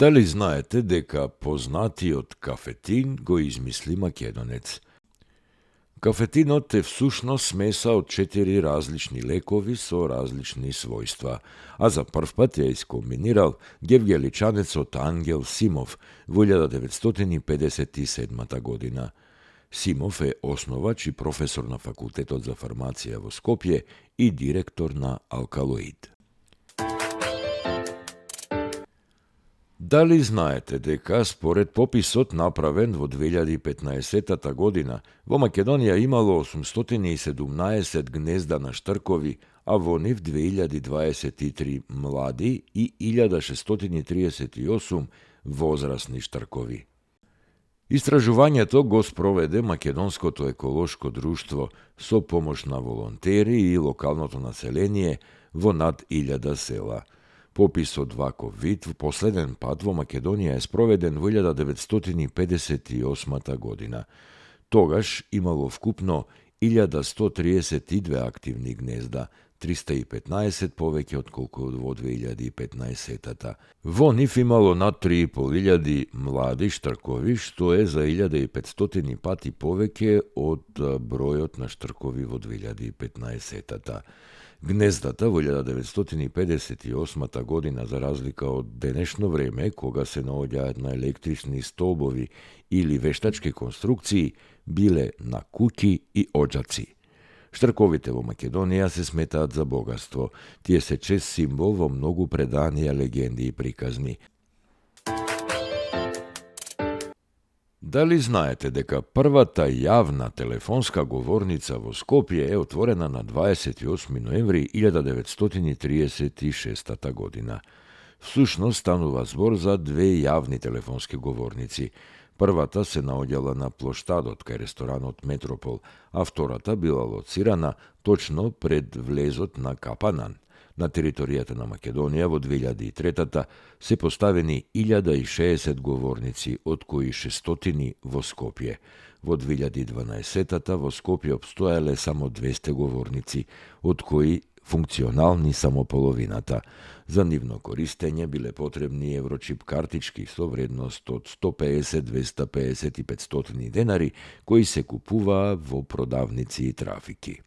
Дали знаете дека познатиот кафетин го измисли македонец? Кафетинот е всушност смеса од 4 различни лекови со различни својства, а за прв пат ја искомбинирал гевгеличанецот Ангел Симов во 1957 година. Симов е основач и професор на Факултетот за фармација во Скопје и директор на Алкалоид. Дали знаете дека според пописот направен во 2015 година во Македонија имало 817 гнезда на штркови, а во нив 2023 млади и 1638 возрастни штркови? Истражувањето го спроведе Македонското еколошко друштво со помош на волонтери и локалното население во над 1000 села. Пописот ваков вид последен пат во Македонија е спроведен во 1958 година. Тогаш имало вкупно 1132 активни гнезда, 315 повеќе отколку во 2015-та. Во нив имало над 3500 млади штркови, што е за 1500 пати повеќе од бројот на штркови во 2015-та. Гнездата во 1958 година, за разлика од денешно време, кога се наоѓаат на електрични столбови или вештачки конструкции, биле на куќи и оџаци. Штрковите во Македонија се сметаат за богатство. Тие се чест символ во многу преданија, легенди и приказни. Дали знаете дека првата јавна телефонска говорница во Скопје е отворена на 28 ноември 1936 година? Всушност станува збор за две јавни телефонски говорници. Првата се наоѓала на плоштадот кај ресторанот Метропол, а втората била лоцирана точно пред влезот на Капанан. На територијата на Македонија во 2003-та се поставени 1060 говорници, од кои 600 во Скопје. Во 2012-та во Скопје обстојале само 200 говорници, од кои функционални само половината. За нивно користење биле потребни еврочип картички со вредност од 150, 250 и 500 денари, кои се купуваа во продавници и трафики.